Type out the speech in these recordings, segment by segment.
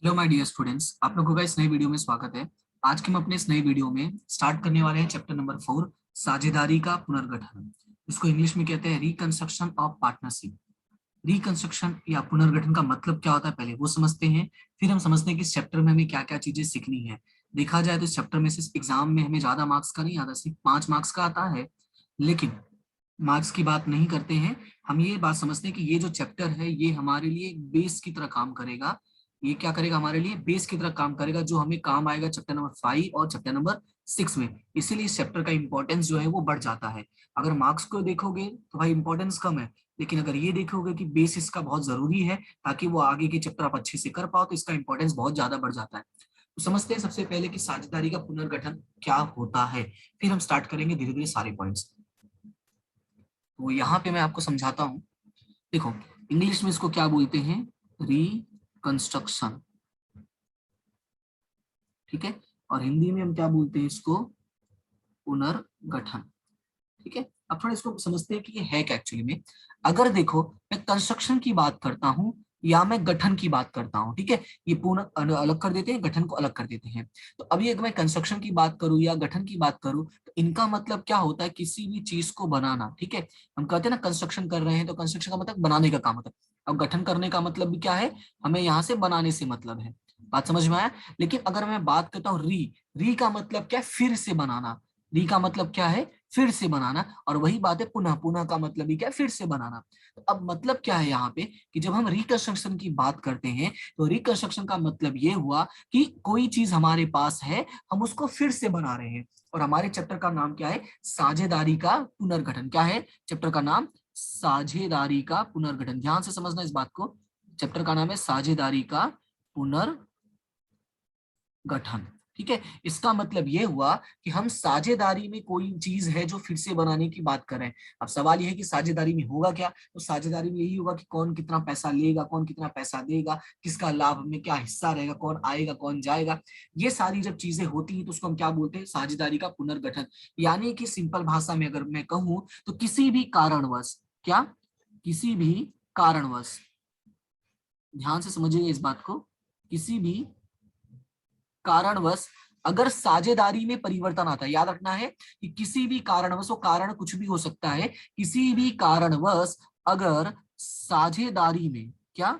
Hello my dear students, आप लोगों का इस नए वीडियो में स्वागत है। आज के हम अपने इस नए वीडियो में स्टार्ट करने वाले हैं चैप्टर नंबर 4, साझेदारी का पुनर्गठन। इसको इंग्लिश में कहते हैं रिकंस्ट्रक्शन ऑफ पार्टनरशिप। रिकंस्ट्रक्शन या पुनर्गठन का मतलब क्या होता है, पहले वो समझते हैं, फिर हम समझते हैं कि इस चैप्टर में हमें क्या क्या चीजें सीखनी है। देखा जाए तो इस चैप्टर में से एग्जाम में हमें ज्यादा मार्क्स का नहीं आता, सिर्फ 5 मार्क्स का आता है। लेकिन मार्क्स की बात नहीं करते हैं, हम ये बात समझते हैं कि ये जो चैप्टर है ये हमारे लिए एक बेस की तरह काम करेगा। ये क्या करेगा, हमारे लिए बेस की तरह काम करेगा, जो हमें काम आएगा चैप्टर नंबर 5 और चैप्टर नंबर 6 में। इसीलिए इस चैप्टर का इंपॉर्टेंस जो है वो बढ़ जाता है। अगर मार्क्स को देखोगे तो भाई इंपॉर्टेंस कम है, लेकिन अगर ये देखोगे कि बेस इसका बहुत जरूरी है ताकि वो आगे के चैप्टर आप अच्छे से कर पाओ, तो इसका इंपॉर्टेंस बहुत ज्यादा बढ़ जाता है। तो समझते हैं सबसे पहले कि साझेदारी का पुनर्गठन क्या होता है, फिर हम स्टार्ट करेंगे धीरे धीरे सारे पॉइंट्स। तो यहाँ पे मैं आपको समझाता हूँ। देखो, इंग्लिश में इसको क्या बोलते हैं, रिकंस्ट्रक्शन, ठीक है। और हिंदी में हम क्या बोलते हैं इसको, पुनर्गठन, ठीक है। अब थोड़ा इसको समझते हैं कि ये है क्या एक्चुअली में। अगर देखो, मैं कंस्ट्रक्शन की बात करता हूँ या मैं गठन की बात करता हूँ, ठीक है, ये पूर्ण अलग कर देते हैं, गठन को अलग कर देते हैं। तो अभी अगर मैं कंस्ट्रक्शन की बात करूँ या गठन की बात करूँ, तो इनका मतलब क्या होता है, किसी भी चीज को बनाना, ठीक है। हम कहते हैं ना कंस्ट्रक्शन कर रहे हैं, तो कंस्ट्रक्शन का मतलब बनाने का काम होता है। अब गठन करने का मतलब भी क्या है, हमें यहाँ से बनाने से मतलब है। बात समझ में आया। लेकिन अगर मैं बात करता हूँ री का मतलब क्या है, फिर से बनाना। री का मतलब क्या है, फिर से बनाना। और वही बात है पुनः, पुनः का मतलब भी क्या है, फिर से बनाना। तो अब मतलब क्या है यहाँ पे कि जब हम रिकंस्ट्रक्शन की बात करते हैं, तो रिकंस्ट्रक्शन का मतलब ये हुआ कि कोई चीज हमारे पास है, हम उसको फिर से बना रहे हैं। और हमारे चैप्टर का नाम क्या है, साझेदारी का पुनर्गठन। क्या है चैप्टर का नाम, साझेदारी का पुनर्गठन। ध्यान से समझना इस बात को, चैप्टर का नाम है साझेदारी का पुनर्गठन, ठीक है। इसका मतलब यह हुआ कि हम साझेदारी में कोई चीज है जो फिर से बनाने की बात कर रहे हैं। अब सवाल यह है कि साझेदारी में होगा क्या, तो साझेदारी में यही होगा कि कौन कितना पैसा लेगा, कौन कितना पैसा देगा, किसका लाभ में क्या हिस्सा रहेगा, कौन आएगा कौन जाएगा। ये सारी जब चीजें होती हैं तो उसको हम क्या बोलते हैं, साझेदारी का पुनर्गठन। यानी कि सिंपल भाषा में अगर मैं कहूं तो किसी भी कारणवश, क्या, किसी भी कारणवश, ध्यान से समझिए इस बात को, किसी भी कारणवश अगर साझेदारी में परिवर्तन आता है, याद रखना है कि किसी भी कारणवश, वो कारण कुछ भी हो सकता है, किसी भी कारणवश अगर साझेदारी में, क्या,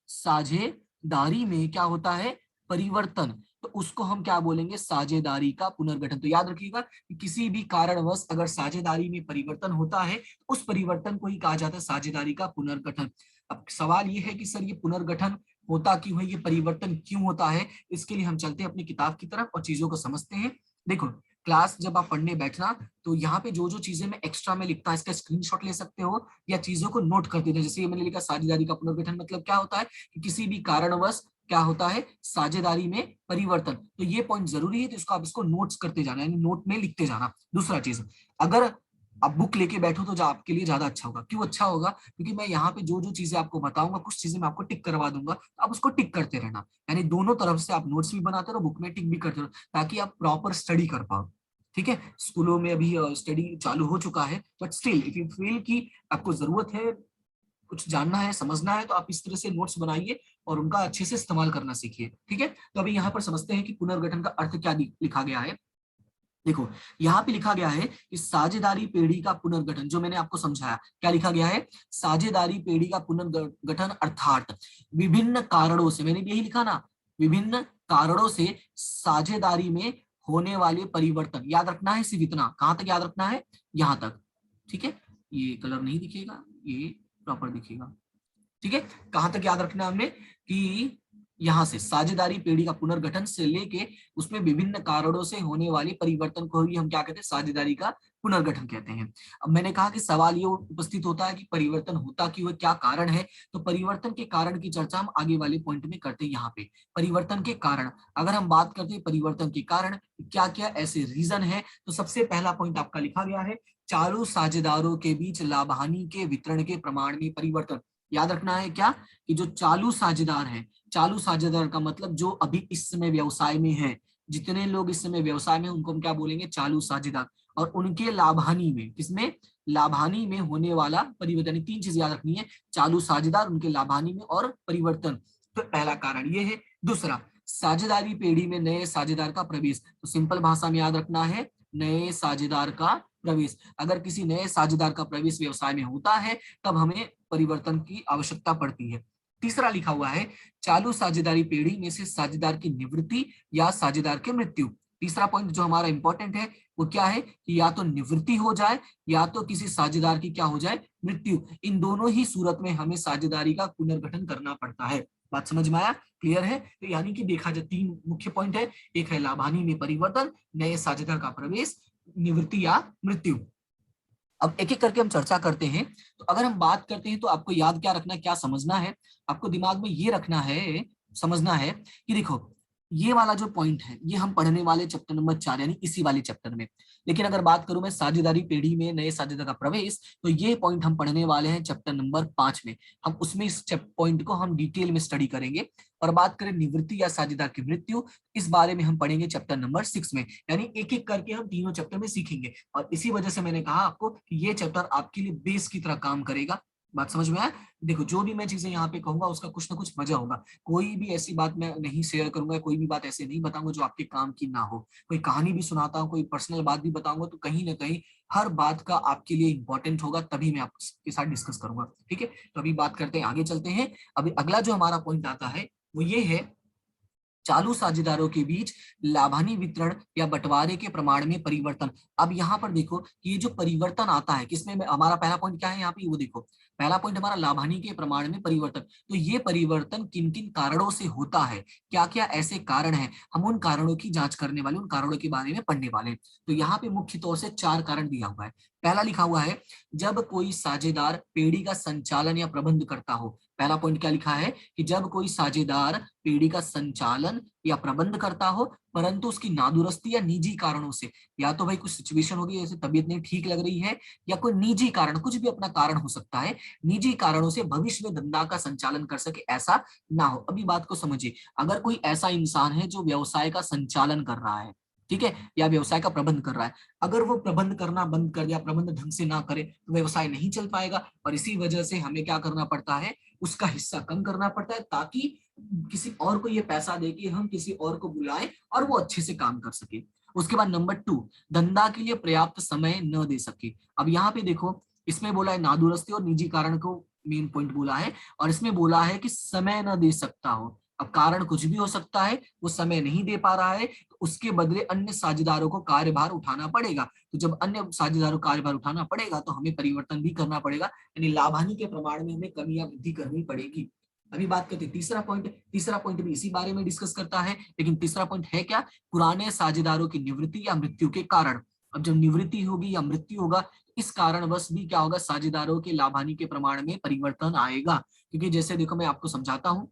साझेदारी में क्या होता है, परिवर्तन, तो उसको हम क्या बोलेंगे, साझेदारी का पुनर्गठन। तो याद रखिएगा कि किसी भी कारणवश अगर साझेदारी में परिवर्तन होता है, तो उस परिवर्तन को ही कहा जाता है साझेदारी का पुनर्गठन। अब सवाल ये है कि सर ये पुनर्गठन होता क्यों है, ये परिवर्तन क्यों होता है, इसके लिए हम चलते हैं अपनी किताब की तरफ और चीजों को समझते हैं। देखो, क्लास जब आप पढ़ने बैठना, तो यहाँ पे जो जो चीजें मैं एक्स्ट्रा में लिखता है, इसका स्क्रीनशॉट ले सकते हो या चीजों को नोट कर देते हो। जैसे मैंने लिखा साझेदारी का पुनर्गठन मतलब क्या होता है कि किसी भी कारणवश क्या होता है, साझेदारी में परिवर्तन। तो ये पॉइंट जरूरी है, तो इसको आप इसको नोट्स करते जाना, यानी नोट में लिखते जाना। दूसरा चीज, अगर आप बुक लेके बैठो तो जो आपके लिए ज्यादा अच्छा होगा। क्यों अच्छा होगा, क्योंकि मैं यहाँ पे जो जो चीजें आपको बताऊंगा, कुछ चीजें मैं आपको टिक करवा दूंगा, आप उसको टिक करते रहना। यानी दोनों तरफ से आप नोट्स भी बनाते रहो, बुक में टिक भी करते रहो, ताकि आप प्रॉपर स्टडी कर पाओ, ठीक है। स्कूलों में अभी स्टडी चालू हो चुका है, but still if you feel कि आपको जरूरत है, कुछ जानना है, समझना है, तो आप इस तरह से नोट्स बनाइए और उनका अच्छे से इस्तेमाल करना सीखिए, ठीक है। तो अभी यहाँ पर समझते हैं कि पुनर्गठन का अर्थ क्या लिखा गया है। देखो, यहाँ पे लिखा गया है कि साझेदारी पेढ़ी का पुनर्गठन, जो मैंने आपको समझाया, क्या लिखा गया है, साझेदारी पेढ़ी का पुनर्गठन अर्थात विभिन्न कारणों से, मैंने भी यही लिखा ना, विभिन्न कारणों से साझेदारी में होने वाले परिवर्तन। याद रखना है सिर्फ इतना, कहां तक याद रखना है, यहां तक, ठीक है। ये कलर नहीं दिखेगा, ये प्रॉपर दिखेगा, ठीक है। कहां तक याद रखना है हमने, कि यहां से साझेदारी पेढ़ी का पुनर्गठन से लेके उसमें विभिन्न कारणों से होने वाले परिवर्तन को ही हम क्या कहते हैं, साझेदारी का पुनर्गठन कहते हैं। अब मैंने कहा कि सवाल ये उपस्थित होता है कि परिवर्तन होता क्यों है, क्या कारण है। तो परिवर्तन के कारण की चर्चा हम आगे वाले पॉइंट में करते हैं। यहाँ पे परिवर्तन के कारण, अगर हम बात करते हैं परिवर्तन के कारण क्या क्या ऐसे रीजन है, तो सबसे पहला पॉइंट आपका लिखा गया है, चालू साझेदारों के बीच लाभ हानि के वितरण के प्रमाण में परिवर्तन। याद रखना है क्या, कि जो चालू साझेदार है, चालू साझेदार का मतलब जो अभी इस समय व्यवसाय में है, जितने लोग इस समय व्यवसाय में, उनको हम क्या बोलेंगे, चालू साझेदार। और उनके लाभहानि में, किसमें, लाभहानि में होने वाला परिवर्तन। तीन चीज याद रखनी है, चालू साझेदार, उनके लाभहानि में और परिवर्तन। तो पहला कारण ये है। दूसरा, साझेदारी पेढ़ी में नए साझेदार का प्रवेश। तो सिंपल भाषा में याद रखना है, नए साझेदार का प्रवेश। अगर किसी नए साझेदार का प्रवेश व्यवसाय में होता है तब हमें परिवर्तन की आवश्यकता पड़ती है। तीसरा लिखा हुआ है, चालू साझेदारी पेढ़ी में से साझेदार की निवृत्ति या साझेदार की मृत्यु। तीसरा पॉइंट जो हमारा इंपॉर्टेंट है वो क्या है कि या तो निवृत्ति हो जाए या तो किसी साझेदार की क्या हो जाए, मृत्यु। इन दोनों ही सूरत में हमें साझेदारी का पुनर्गठन करना पड़ता है। बात समझ में आया, क्लियर है? तो यानी कि देखा जाए 3 मुख्य पॉइंट है, एक है लाभानी में परिवर्तन, नए साझेदार का प्रवेश, निवृत्ति या मृत्यु। अब एक एक करके हम चर्चा करते हैं। तो अगर हम बात करते हैं तो आपको याद क्या रखना है, क्या समझना है, आपको दिमाग में ये रखना है, समझना है कि देखो ये वाला जो पॉइंट है ये हम पढ़ने वाले चैप्टर नंबर 4 यानी इसी वाले चैप्टर में। लेकिन अगर बात करूं मैं साझेदारी पेढ़ी में नए साझेदार का प्रवेश, तो ये पॉइंट हम पढ़ने वाले हैं चैप्टर नंबर 5 में। हम उसमें इस पॉइंट को हम डिटेल में स्टडी करेंगे। और बात करें निवृत्ति या साझेदार की मृत्यु, इस बारे में हम पढ़ेंगे चैप्टर नंबर 6 में। यानी एक एक करके हम तीनों चैप्टर में सीखेंगे। और इसी वजह से मैंने कहा आपको कि ये चैप्टर आपके लिए बेस की तरह काम करेगा। बात समझ में आया? देखो जो भी मैं चीजें यहाँ पे कहूंगा उसका कुछ ना कुछ वजह होगा। कोई भी ऐसी बात मैं नहीं शेयर करूंगा, कोई भी बात ऐसे नहीं बताऊंगा जो आपके काम की ना हो। कोई कहानी भी सुनाता हूँ, कोई पर्सनल बात भी बताऊंगा, तो कहीं ना कहीं हर बात का आपके लिए इंपॉर्टेंट होगा, तभी मैं आपके साथ डिस्कस करूंगा। ठीक है, तो अभी बात करते हैं, आगे चलते हैं। अभी अगला जो हमारा पॉइंट आता है वो ये है, चालू साझेदारों के बीच लाभानी वितरण या बंटवारे के प्रमाण में परिवर्तन। अब यहाँ पर देखो कि ये जो परिवर्तन आता है किसमें, हमारा पहला पॉइंट क्या है यहाँ पे, वो देखो पहला पॉइंट हमारा लाभानी के प्रमाण में परिवर्तन। तो ये परिवर्तन किन किन कारणों से होता है, क्या क्या ऐसे कारण हैं, हम उन कारणों की जांच करने वाले, उन कारणों के बारे में पढ़ने वाले हैं। तो यहाँ पे मुख्य तौर से 4 कारण दिया हुआ है। पहला लिखा हुआ है, जब कोई साझेदार पेढ़ी का संचालन या प्रबंध करता हो। पहला पॉइंट क्या लिखा है कि जब कोई साझेदार पेढ़ी का संचालन या प्रबंध करता हो परंतु उसकी नादुरुस्ती या निजी कारणों से, या तो भाई कुछ सिचुएशन होगी जैसे तबीयत नहीं ठीक लग रही है, या कोई निजी कारण, कुछ भी अपना कारण हो सकता है, निजी कारणों से भविष्य में धंधा का संचालन कर सके, ऐसा ना हो। अभी बात को समझिए, अगर कोई ऐसा इंसान है जो व्यवसाय का संचालन कर रहा है, ठीक है, या व्यवसाय का प्रबंध कर रहा है, अगर वो प्रबंध करना बंद कर दिया, प्रबंध ढंग से ना करे तो व्यवसाय नहीं चल पाएगा। और इसी वजह से हमें क्या करना पड़ता है, उसका हिस्सा कम करना पड़ता है, ताकि किसी और को ये पैसा दे के हम किसी और को बुलाएं और वो अच्छे से काम कर सके। उसके बाद नंबर 2, धंधा के लिए पर्याप्त समय न दे सके। अब यहाँ पे देखो, इसमें बोला है नादुरुस्ती और निजी कारण को मेन पॉइंट बोला है, और इसमें बोला है कि समय न दे सकता हो। अब कारण कुछ भी हो सकता है, वो समय नहीं दे पा रहा है तो उसके बदले अन्य साझेदारों को कार्यभार उठाना पड़ेगा। तो जब अन्य साझेदारों को कार्यभार उठाना पड़ेगा तो हमें परिवर्तन भी करना पड़ेगा, यानी लाभानी के प्रमाण में हमें कमी या वृद्धि करनी पड़ेगी। अभी बात करते हैं तीसरा पॉइंट। तीसरा पॉइंट भी इसी बारे में डिस्कस करता है, लेकिन तीसरा पॉइंट है क्या, पुराने साझेदारों की निवृत्ति या मृत्यु के कारण। अब जब निवृत्ति होगी या मृत्यु होगा तो इस कारणवश भी क्या होगा, साझेदारों के लाभानी के प्रमाण में परिवर्तन आएगा। क्योंकि जैसे देखो मैं आपको समझाता हूं,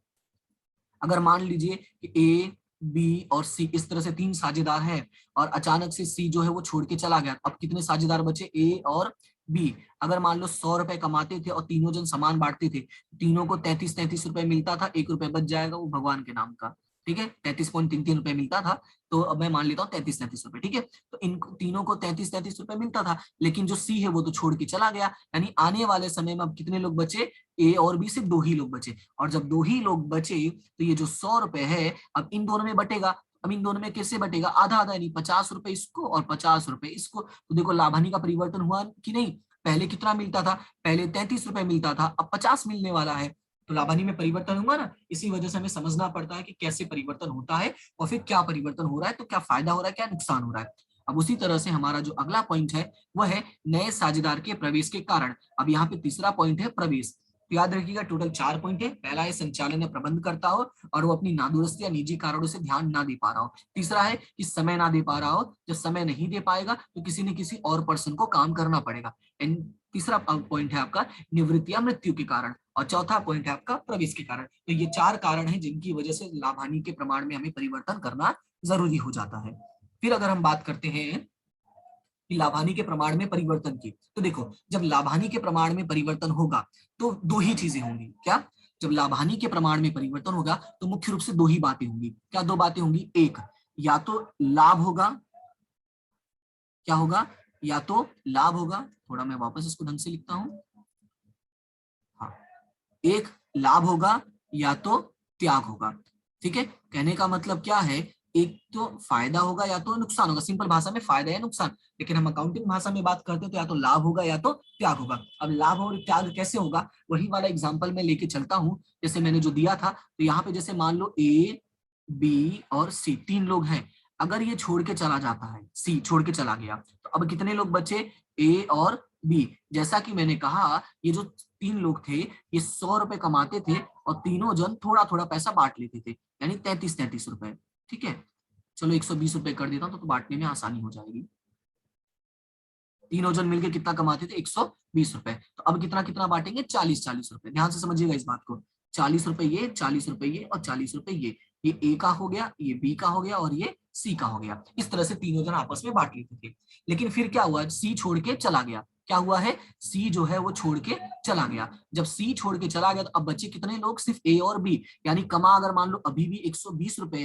अगर मान लीजिए कि ए, बी और सी, इस तरह से 3 साझेदार हैं और अचानक से सी जो है वो छोड़ के चला गया, अब कितने साझेदार बचे, ए और बी। अगर मान लो 100 रुपए कमाते थे और तीनों जन समान बांटते थे, तीनों को 33-33 रुपए मिलता था, 1 रुपए बच जाएगा वो भगवान के नाम का, ठीक है, 33.33 रुपए मिलता था। तो अब मैं मान लेता हूँ 33-33 रुपए, ठीक है। तो इन तीनों को 33-33 रुपए मिलता था, लेकिन जो सी है वो तो छोड़ के चला गया, यानी आने वाले समय में अब कितने लोग बचे, ए और बी, सिर्फ 2 ही लोग बचे। और जब 2 ही लोग बचे तो ये जो 100 रुपए है अब इन दोनों में बटेगा। अब इन दोनों में कैसे बटेगा, आधा आधा, यानी 50 रुपए इसको और 50 रुपए इसको। तो देखो लाभानी का परिवर्तन हुआ कि नहीं, पहले कितना मिलता था, पहले 33 रुपए मिलता था, अब 50 मिलने वाला है। तो लाभानी में परिवर्तन हुआ ना। इसी वजह से हमें समझना पड़ता है कि कैसे परिवर्तन होता है और फिर क्या परिवर्तन हो रहा है, तो क्या फायदा हो रहा है, क्या नुकसान हो रहा है। अब उसी तरह से हमारा जो अगला पॉइंट है वह है नए साझेदार के प्रवेश के कारण। अब यहाँ पे तीसरा पॉइंट है प्रवेश। तो याद रखिएगा टोटल 4 पॉइंट है। पहला है संचालन या प्रबंध करता हो और वो अपनी नादुरुस्ती या निजी कारणों से ध्यान ना दे पा रहा हो। तीसरा है कि समय ना दे पा रहा हो, जब समय नहीं दे पाएगा तो किसी न किसी और पर्सन को काम करना पड़ेगा। एंड तीसरा पॉइंट है आपका निवृत्ति या मृत्यु के कारण, और चौथा पॉइंट है आपका प्रवेश के कारण। तो ये 4 कारण हैं जिनकी वजह से लाभानी के प्रमाण में हमें परिवर्तन करना जरूरी हो जाता है। फिर अगर हम बात करते हैं कि लाभानी के प्रमाण में परिवर्तन की, तो देखो जब लाभानी के प्रमाण में परिवर्तन होगा तो 2 ही चीजें होंगी। क्या, जब लाभानी के प्रमाण में परिवर्तन होगा तो मुख्य रूप से 2 ही बातें होंगी। क्या 2 बातें होंगी, एक या तो लाभ होगा, क्या होगा, या तो लाभ होगा, थोड़ा मैं वापस इसको ढंग से लिखता हूं, हाँ, एक लाभ होगा या तो त्याग होगा। ठीक है, कहने का मतलब क्या है, एक तो फायदा होगा या तो नुकसान होगा, सिंपल भाषा में फायदा या नुकसान। लेकिन हम अकाउंटिंग भाषा में बात करते हैं तो या तो लाभ होगा या तो त्याग होगा। अब लाभ और त्याग कैसे होगा, वही वाला एग्जांपल मैं लेके चलता हूँ, जैसे मैंने जो दिया था। तो यहाँ पे जैसे मान लो ए, बी और सी, तीन लोग हैं। अगर ये छोड़ के चला जाता है, सी छोड़ के चला गया, तो अब कितने लोग बचे, ए और बी। जैसा कि मैंने कहा, ये जो तीन लोग थे, ये 100 रुपए कमाते थे और तीनों जन थोड़ा थोड़ा पैसा बांट लेते थे, यानी 33-33 रुपए। ठीक है, चलो 120 रुपए कर देता हूँ तो बांटने में आसानी हो जाएगी। तीनों जन मिलकर कितना कमाते थे, 120 रुपए। तो अब कितना कितना बांटेंगे, 40-40 रुपए। ध्यान से समझिएगा इस बात को, 40 रुपए ये, 40 रुपए ये और 40 रुपए ये ए का हो गया, ये बी का हो गया और ये सी का हो गया। इस तरह से तीनों जन आपस में बांट लेते थे। लेकिन फिर क्या हुआ, सी छोड़ के चला गया। क्या हुआ है, सी जो है वो छोड़ के चला गया। जब सी छोड़ के चला गया तो अब बचे कितने लोग, सिर्फ ए और बी। यानी कमा अगर मान लो अभी भी 120 रुपए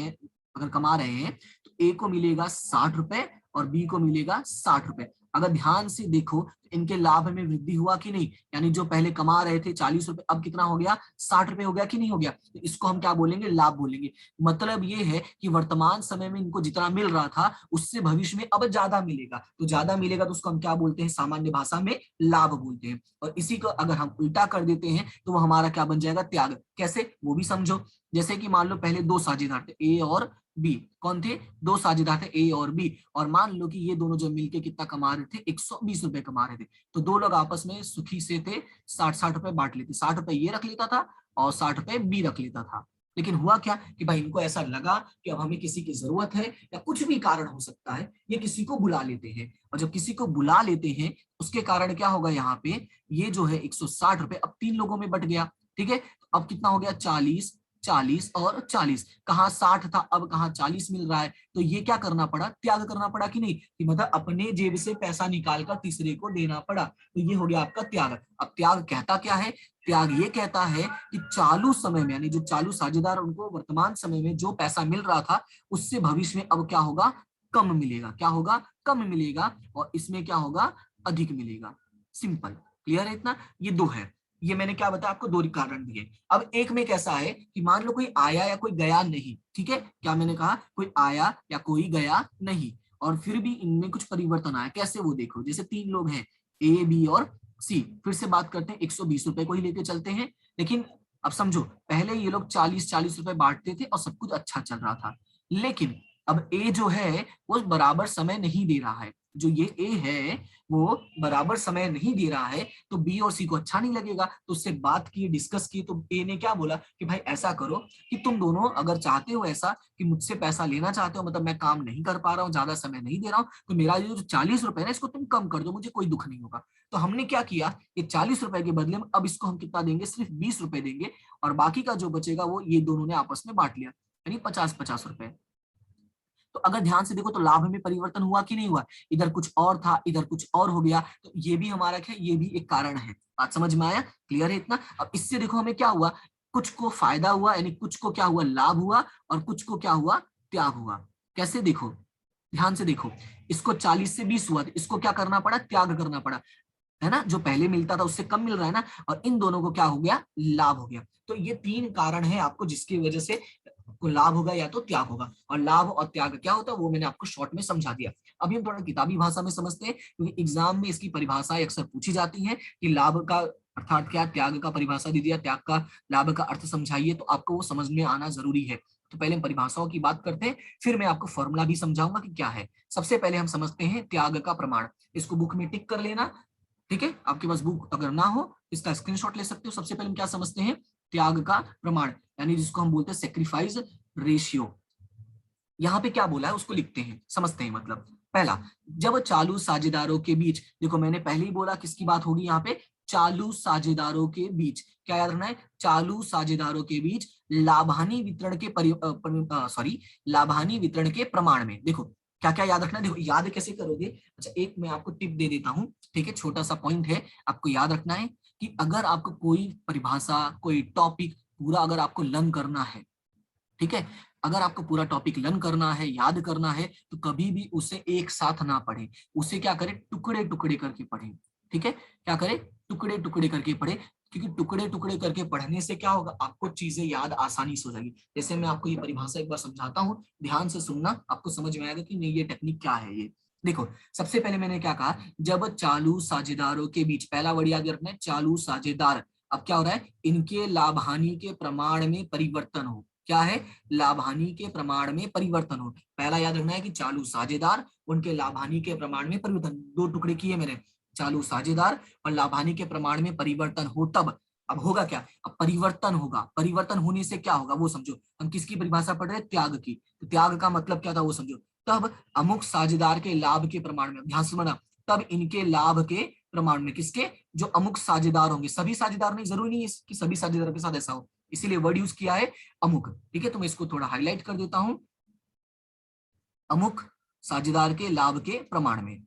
अगर कमा रहे हैं, तो ए को मिलेगा 60 रुपए और बी को मिलेगा 60 रुपए। अगर ध्यान से देखो तो इनके लाभ में वृद्धि हुआ कि नहीं, यानी जो पहले कमा रहे थे 40 रुपए, अब कितना हो गया, 60 रुपए हो गया कि नहीं हो गया। तो इसको हम क्या बोलेंगे, लाभ बोलेंगे। मतलब ये है कि वर्तमान समय में इनको जितना मिल रहा था उससे भविष्य में अब ज्यादा मिलेगा। तो ज्यादा मिलेगा तो उसको हम क्या बोलते हैं, सामान्य भाषा में लाभ बोलते हैं। और इसी को अगर हम उल्टा कर देते हैं तो वो हमारा क्या बन जाएगा, त्याग। कैसे, वो भी समझो। जैसे कि मान लो पहले दो साझेदार थे, ए और बी। कौन थे, दो साझेदार थे, ए और बी। और मान लो कि ये दोनों जो मिलके कितना कमा रहे थे, 120 रुपए कमा रहे थे। तो दो लोग आपस में सुखी से थे, 60-60 रुपए बांट लेते, 60 रुपए ये रख लेता था और 60 रुपए बी रख लेता था। लेकिन हुआ क्या कि भाई इनको ऐसा लगा कि अब हमें किसी की जरूरत है या कुछ भी कारण हो सकता है, ये किसी को बुला लेते हैं। और जब किसी को बुला लेते हैं उसके कारण क्या होगा, यहाँ पे ये जो है 160 रुपए अब तीन लोगों में बट गया। ठीक है, तो अब कितना हो गया, 40, 40 और 40। कहाँ 60 था, अब कहाँ 40 मिल रहा है। तो ये क्या करना पड़ा, त्याग करना पड़ा कि नहीं, कि मतलब अपने जेब से पैसा निकालकर तीसरे को देना पड़ा। तो ये हो गया आपका त्याग। अब त्याग कहता क्या है, त्याग ये कहता है कि चालू समय में, यानी जो चालू साझेदार उनको वर्तमान समय में जो पैसा मिल रहा था उससे भविष्य में अब क्या होगा, कम मिलेगा। क्या होगा, कम मिलेगा। और इसमें क्या होगा, अधिक मिलेगा। सिंपल, क्लियर है इतना। ये दो है, ये मैंने क्या बताया आपको, दो कारण दिए। अब एक में कैसा है कि मान लो कोई आया या कोई गया नहीं। ठीक है, क्या मैंने कहा, कोई आया या कोई गया नहीं और फिर भी इनमें कुछ परिवर्तन आया। कैसे, वो देखो। जैसे तीन लोग हैं, ए बी और सी। फिर से बात करते हैं, 120 रुपए को ही लेके चलते हैं। लेकिन अब समझो, पहले ये लोग 40-40 रुपए बांटते थे और सब कुछ अच्छा चल रहा था। लेकिन अब ए जो है वो बराबर समय नहीं दे रहा है। जो ये ए है वो बराबर समय नहीं दे रहा है, तो बी और सी को अच्छा नहीं लगेगा। तो उससे बात की, डिस्कस की, तो ए ने क्या बोला कि भाई ऐसा करो कि तुम दोनों अगर चाहते हो ऐसा कि मुझसे पैसा लेना चाहते हो, मतलब मैं काम नहीं कर पा रहा हूँ, ज्यादा समय नहीं दे रहा हूँ, तो मेरा ये जो 40 रुपए है ना इसको तुम कम कर दो, मुझे कोई दुख नहीं होगा। तो हमने क्या किया, ये 40 रुपए के बदले में अब इसको हम कितना देंगे, सिर्फ 20 रुपए देंगे। और बाकी का जो बचेगा वो ये दोनों ने आपस में बांट लिया, यानी 50-50 रुपए। तो अगर ध्यान से देखो तो लाभ में परिवर्तन हुआ कि नहीं हुआ, इधर कुछ और था, इधर कुछ और हो गया। तो ये भी हमारा क्या, ये भी एक कारण है। बात समझ में आया, क्लियर है इतना। अब इससे देखो हमें क्या हुआ, कुछ को फायदा हुआ, यानी कुछ को क्या हुआ, लाभ हुआ, और कुछ को क्या हुआ, त्याग हुआ। कैसे, देखो ध्यान से देखो, इसको 40 से 20 हुआ, तो इसको क्या करना पड़ा, त्याग करना पड़ा, है ना। जो पहले मिलता था उससे कम मिल रहा है ना, और इन दोनों को क्या हो गया, लाभ हो गया। तो ये तीन कारण है आपको जिसकी वजह से आपको लाभ होगा या तो त्याग होगा। और लाभ और त्याग क्या होता है वो मैंने आपको शॉर्ट में समझा दिया। अभी हम थोड़ा किताबी भाषा में समझते हैं, क्योंकि एग्जाम में इसकी परिभाषाएं अक्सर पूछी जाती हैं कि लाभ का अर्थात क्या, त्याग का परिभाषा दी दिया, त्याग का, लाभ का अर्थ समझाइए, तो आपको वो समझ में आना जरूरी है। तो पहले हम परिभाषाओं की बात करते हैं, फिर मैं आपको फॉर्मूला भी समझाऊंगा कि क्या है। सबसे पहले हम समझते हैं त्याग का प्रमाण। इसको बुक में टिक कर लेना। ठीक है, आपके पास बुक अगर ना हो इसका स्क्रीनशॉट ले सकते हो। सबसे पहले हम क्या समझते हैं, त्याग का प्रमाण, यानी जिसको हम बोलते हैं सेक्रीफाइस रेशियो। यहाँ पे क्या बोला है उसको लिखते हैं, समझते हैं। मतलब पहला, जब चालू साझेदारों के बीच, देखो मैंने पहले ही बोला किसकी बात होगी यहाँ पे, चालू साझेदारों के बीच। क्या याद रखना है, चालू साझेदारों के बीच लाभानी वितरण के सॉरी लाभानी वितरण के प्रमाण में। देखो क्या क्या याद रखना है, देखो याद कैसे करोगे। अच्छा, एक मैं आपको टिप दे देता हूँ। ठीक है, छोटा सा पॉइंट है, आपको याद रखना है कि अगर आपको कोई परिभाषा, कोई टॉपिक पूरा अगर आपको लर्न करना है, ठीक है, अगर आपको पूरा टॉपिक लर्न करना है, याद करना है, तो कभी भी उसे एक साथ ना पढ़े, उसे क्या करें, टुकड़े टुकड़े करके पढ़े। ठीक है, क्या करें, टुकड़े टुकड़े करके पढ़े। क्योंकि टुकड़े टुकड़े करके पढ़ने से क्या होगा, आपको चीजें याद आसानी से हो जाएगी। जैसे मैं आपको ये परिभाषा एक बार समझाता हूँ, ध्यान से सुनना, आपको समझ में आएगा कि नहीं ये टेक्निक क्या है। ये देखो, सबसे पहले मैंने क्या कहा, जब चालू साझेदारों के बीच, पहला वर्ड याद रखना है, चालू साझेदार। अब क्या हो रहा है, इनके लाभ हानि के प्रमाण में परिवर्तन हो। क्या है, लाभ हानि के प्रमाण में परिवर्तन हो। पहला याद रखना है कि चालू साझेदार, उनके लाभ हानि के प्रमाण में परिवर्तन, दो टुकड़े किए मैंने, चालू साझेदार और लाभ हानि के प्रमाण में परिवर्तन हो तब। अब होगा क्या, अब परिवर्तन होगा, परिवर्तन होने से क्या होगा वो समझो। हम किसकी परिभाषा पढ़ रहे हैं, त्याग की। तो त्याग का मतलब क्या था वो समझो। तब अमुक साझेदार के लाभ के प्रमाण में, ध्यान से सुनना, तब इनके लाभ के प्रमाण में, किसके, जो अमुक साझेदार होंगे, सभी साझेदार नहीं, जरूरी नहीं है कि सभी साझेदारों के साथ ऐसा हो, इसीलिए वर्ड यूज किया है अमुक। ठीक है, तो मैं इसको थोड़ा हाईलाइट कर देता हूं, अमुक साझेदार के लाभ के प्रमाण में।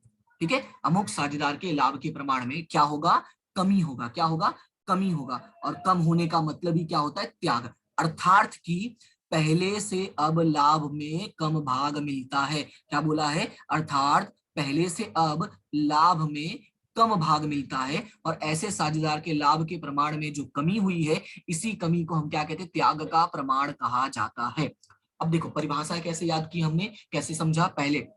ठीक है, अमुक साझेदार के लाभ के प्रमाण में क्या होगा, कमी होगा। क्या होगा, कमी होगा। और कम होने का मतलब ही क्या होता है, त्याग। अर्थात कि पहले से अब लाभ में कम भाग मिलता है। क्या बोला है, अर्थात पहले से अब लाभ में कम भाग मिलता है, और ऐसे साझेदार के लाभ के प्रमाण में जो कमी हुई है, इसी कमी को हम क्या कहते हैं, त्याग का प्रमाण कहा जाता है। अब देखो परिभाषा कैसे याद की हमने, कैसे समझा, पहले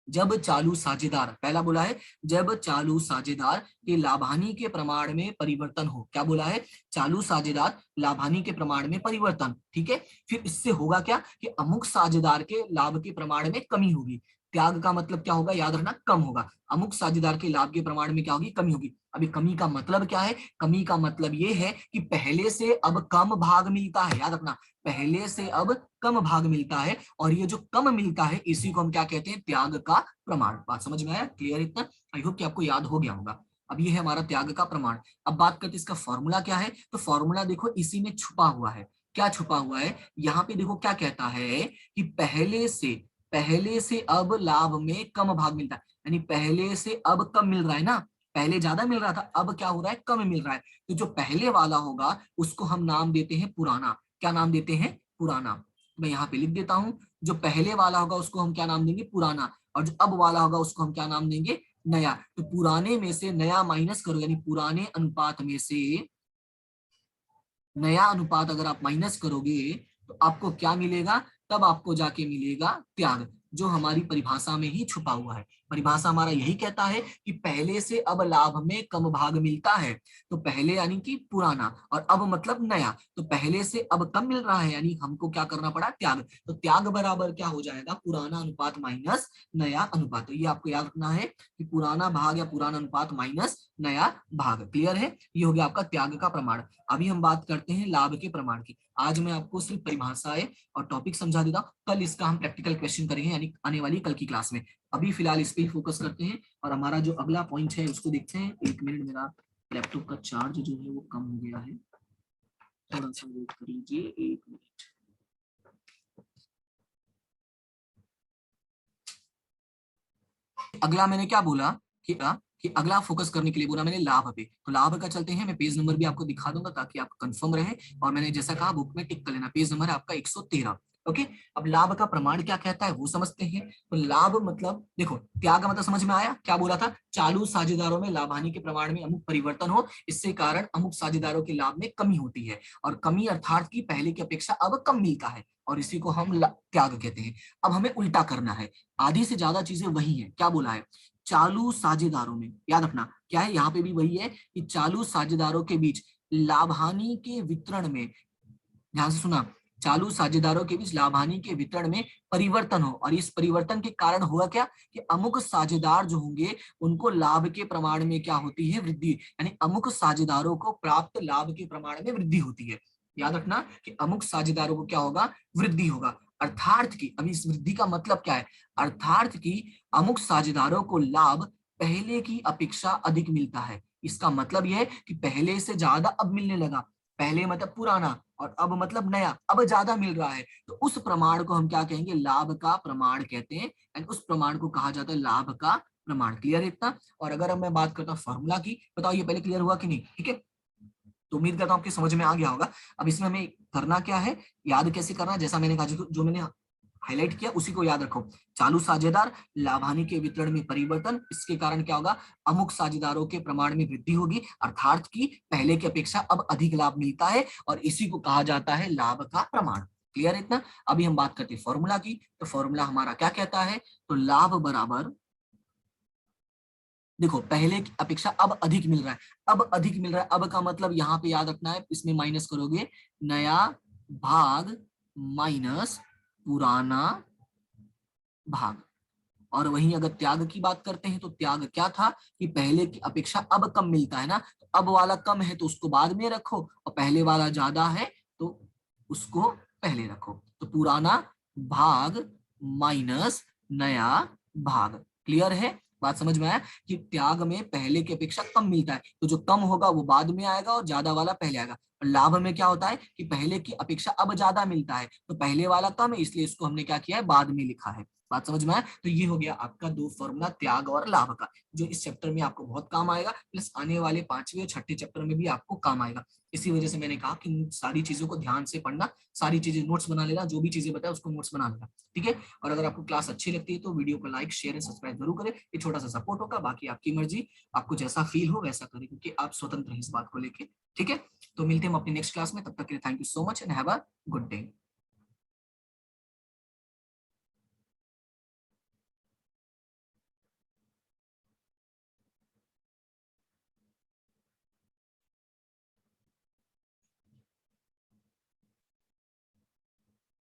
जब चालू साझेदार, पहला बोला है जब चालू साझेदार के लाभानी के प्रमाण में परिवर्तन हो। क्या बोला है, चालू साझेदार लाभानी के प्रमाण में परिवर्तन। ठीक है, फिर इससे होगा क्या कि अमुक साझेदार के लाभ के प्रमाण में कमी होगी। त्याग का मतलब क्या होगा, याद रखना, कम होगा। अमुक साझेदार के लाभ के प्रमाण में क्या होगी, कमी होगी। अभी कमी का मतलब क्या है, कमी का मतलब ये है कि पहले से अब कम भाग मिलता है। याद रखना, पहले से अब कम भाग मिलता है, और ये जो कम मिलता है इसी को हम क्या कहते हैं, त्याग का प्रमाण। बात समझ में आया, क्लियर इतना, आई होप कि आपको याद हो गया होगा। अब ये है हमारा त्याग का प्रमाण। अब बात करते हैं इसका फॉर्मूला क्या है, तो फॉर्मूला देखो इसी में छुपा हुआ है। क्या छुपा हुआ है, यहाँ पे देखो क्या कहता है कि पहले से अब लाभ में कम भाग मिलता है, यानी पहले से अब कम मिल रहा है ना, पहले ज्यादा मिल रहा था, अब क्या हो रहा है, कम मिल रहा है। तो जो पहले वाला होगा उसको हम नाम देते हैं पुराना। क्या नाम देते हैं, पुराना। मैं यहाँ पे लिख देता हूं, जो पहले वाला होगा उसको हम क्या नाम देंगे, पुराना, और जो अब वाला होगा उसको हम क्या नाम देंगे, नया। तो पुराने में से नया माइनस करो, यानी पुराने अनुपात में से नया अनुपात अगर आप माइनस करोगे तो आपको क्या मिलेगा, तब आपको जाके मिलेगा त्याग, जो हमारी परिभाषा में ही छुपा हुआ है। परिभाषा हमारा यही कहता है कि पहले से अब लाभ में कम भाग मिलता है, तो पहले यानी कि पुराना, और अब मतलब नया, तो पहले से अब कम मिल रहा है, यानी हमको क्या करना पड़ा, त्याग। तो त्याग बराबर क्या हो जाएगा, पुराना अनुपात माइनस नया अनुपात। तो ये आपको याद रखना है कि पुराना भाग या पुराना अनुपात माइनस नया भाग। क्लियर है, ये हो गया आपका त्याग का प्रमाण। अभी हम बात करते हैं लाभ के प्रमाण की। आज मैं आपको सिर्फ परिभाषाएं और टॉपिक समझा देता हूँ, कल इसका हम प्रैक्टिकल क्वेश्चन करेंगे, यानी आने वाली कल की क्लास में। अभी फिलहाल इस पे ही फोकस करते हैं, और हमारा जो अगला पॉइंट है उसको देखते हैं। एक मिनट, मेरा लैपटॉप का चार्ज जो है वो कम हो गया है, थोड़ा सा वेट करिए, एक मिनट। अगला मैंने क्या बोला कि अगला फोकस करने के लिए बोला मैंने लाभ पे, तो लाभ का चलते हैं, मैं पेज नंबर भी आपको दिखा दूंगा ताकि आपको कंफर्म रहे, और मैंने जैसा कहा बुक में टिक कर लेना, पेज नंबर है आपका 113। ओके, अब लाभ का प्रमाण क्या कहता है वो समझते हैं। तो लाभ मतलब देखो, त्याग का मतलब समझ में आया, क्या बोला था, चालू साझेदारों में लाभ हानि के प्रमाण में अमुक परिवर्तन हो, इससे कारण अमुक साझेदारों के लाभ में कमी होती है, और कमी अर्थात की पहले की अपेक्षा अब कम मिलता है, और इसी को हम त्याग कहते हैं। अब हमें उल्टा करना है, आधी से ज्यादा चीजें वही है। क्या बोला है, चालू साझेदारों में, याद रखना क्या है, यहाँ पे भी वही है कि चालू साझेदारों के बीच लाभानी के वितरण में, ध्यान से सुना, चालू साझेदारों के बीच लाभानी के वितरण में परिवर्तन हो, और इस परिवर्तन के कारण हुआ क्या कि अमुक साझेदार जो होंगे उनको लाभ के प्रमाण में क्या होती है, वृद्धि, यानी अमुक साझेदारों को प्राप्त लाभ के प्रमाण में वृद्धि होती है। याद रखना कि अमुक साझेदारों को क्या होगा, वृद्धि होगा। अर्थात की, अभी इस वृद्धि का मतलब क्या है, अर्थात की अमुक साझेदारों को लाभ पहले की अपेक्षा अधिक मिलता है। इसका मतलब यह है कि पहले से ज्यादा अब मिलने लगा, पहले मतलब पुराना, और अब मतलब नया, अब ज्यादा मिल रहा है, तो उस प्रमाण को हम क्या कहेंगे, लाभ का प्रमाण कहते हैं, एंड उस प्रमाण को कहा जाता है लाभ का प्रमाण। क्लियर है इतना। और अगर अब मैं बात करता हूँ फॉर्मूला की, बताओ ये पहले क्लियर हुआ कि नहीं, ठीक है, तो उम्मीद करता हूँ आपके समझ में आ गया होगा। अब इसमें हमें करना क्या है, याद कैसे करना है, जैसा मैंने कहा, जो मैंने हाईलाइट किया, उसी को याद रखो। चालू साझेदार, लाभ हानि के वितरण में परिवर्तन, इसके कारण क्या होगा, अमुक साझेदारों के प्रमाण में वृद्धि होगी, अर्थात कि पहले की अपेक्षा अब अधिक लाभ मिलता है, और इसी को कहा जाता है लाभ का प्रमाण। क्लियर है इतना? अभी हम बात करते हैं फॉर्मूला की। तो फॉर्मूला हमारा क्या कहता है, तो लाभ बराबर, देखो पहले की अपेक्षा अब अधिक मिल रहा है, अब अधिक मिल रहा है, अब का मतलब यहाँ पे याद रखना है, इसमें माइनस करोगे नया भाग माइनस पुराना भाग। और वहीं अगर त्याग की बात करते हैं तो त्याग क्या था कि पहले की अपेक्षा अब कम मिलता है ना, तो अब वाला कम है तो उसको बाद में रखो, और पहले वाला ज्यादा है तो उसको पहले रखो। तो पुराना भाग माइनस नया भाग। क्लियर है? बात समझ में आया कि त्याग में पहले की अपेक्षा कम मिलता है, तो जो कम होगा वो बाद में आएगा और ज्यादा वाला पहले आएगा। और लाभ में क्या होता है कि पहले की अपेक्षा अब ज्यादा मिलता है, तो पहले वाला कम है, इसलिए इसको हमने क्या किया है, बाद में लिखा है। बात समझ में आया? तो ये हो गया आपका दो फॉर्मूला त्याग और लाभ का, जो इस चैप्टर में आपको बहुत काम आएगा, प्लस आने वाले पांचवें और छठे चैप्टर में भी आपको काम आएगा। इसी वजह से मैंने कहा कि इन सारी चीजों को ध्यान से पढ़ना, सारी चीजें नोट्स बना लेना, जो भी चीजें बताए उसको नोट्स बना लेना, ठीक है? और अगर आपको क्लास अच्छी लगती है तो वीडियो को लाइक शेयर एंड सब्सक्राइब जरूर करें, ये छोटा सा सपोर्ट होगा, बाकी आपकी मर्जी, आपको जैसा फील हो वैसा करें, क्योंकि आप स्वतंत्र हैं इस बात को लेके, ठीक है? तो मिलते हैं हम अपनी नेक्स्ट क्लास में, तब तक के लिए thank you so much and have a good day.